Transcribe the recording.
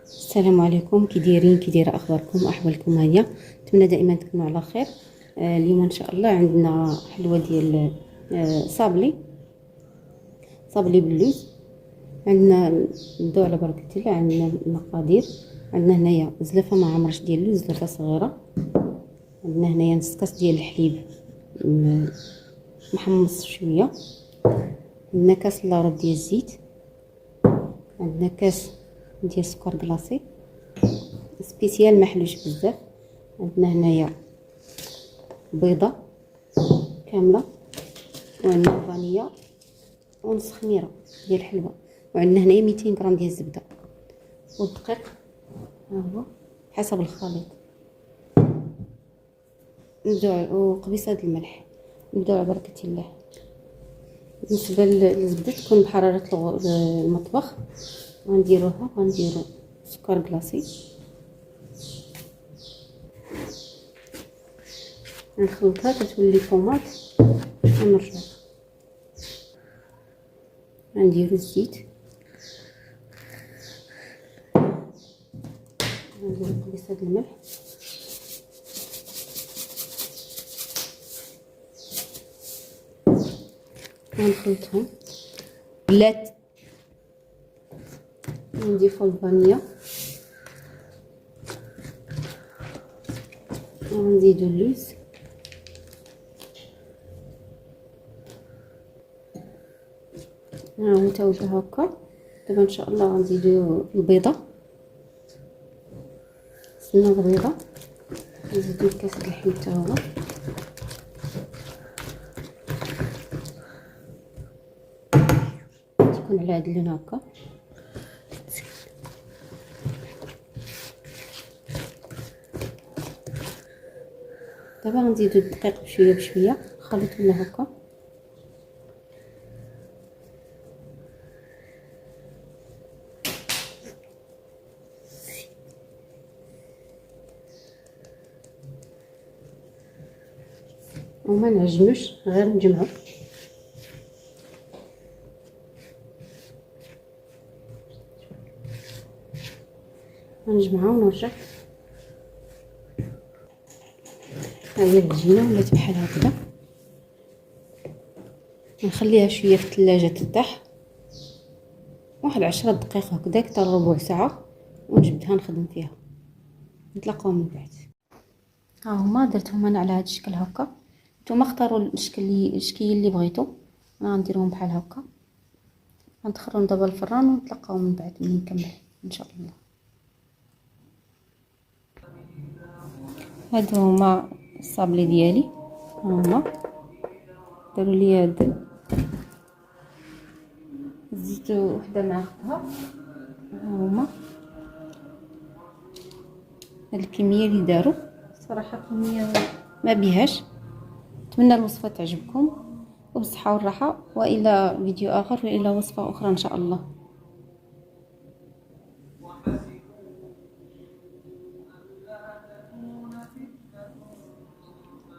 السلام عليكم، كي دايرين؟ كي دايره اخباركم واحوالكم؟ هيا نتمنى دائما تكونوا على خير. اليوم ان شاء الله عندنا حلوه ديال صابلي باللوز. عندنا نبداو على بركه الله. عندنا المقادير: عندنا هنايا زلافه مع عمرش ديال اللوز، زلافه صغيره. عندنا هنايا نص كاس ديال الحليب محمص شويه. عندنا كاس الا ربع ديال الزيت. عندنا كاس ديال السكر كلاصي سبيسيال ما حلوش بزاف. عندنا هنايا بيضه كامله، وعندنا فانيلا ونص خميره ديال الحلوه، وعندنا هنايا 200 غرام ديال الزبده والدقيق ها هو حسب الخليط. نبداو وقبيصه د الملح. نبداو على بركه الله. بالنسبه للزبده تكون بحراره المطبخ. غنديرو سكر كلاصي، نخلطها كتولي فوماط ونرجعو. غنديرو الزيت، غنديرو قبيصه د الملح، غنخلطهم. بلات نضيفو الفانيلا، ونزيدو اللوز، ها هو تا وجه هكا. دابا ان شاء الله غنزيدو البيضه، سنه البيضه، نزيدو الكاس د الحليب تا هو، تكون على هاد اللون هكا. دابا غنزيدو الدقيق بشويه بشويه، خليط لنا هكا. وما نعجنوش، غير نجمعو. غنجمعها ونرجع. ها هي العجينه ولات بحال هكذا. نخليها شويه في الثلاجه ترتاح واحد 10 دقائق هكذاك حتى ربع ساعه، ونجبدها نخدم فيها. نتلاقاو من بعد. ها هما درتهم انا على هذا الشكل هكا. نتوما اختاروا الشكل اللي بغيتو. انا غنديرهم بحال هكا. غندخلهم دابا الفران ونتلاقاو من بعد ملي نكمل ان شاء الله. هادو هما الصابلي ديالي، ها هما داروا لي هاد زيت وحده مع اختها. ها هما هاد الكميه اللي داروا، صراحه كميه ما بيهاش. نتمنى الوصفه تعجبكم، وبالصحه والراحه، والى فيديو اخر والى وصفه اخرى ان شاء الله.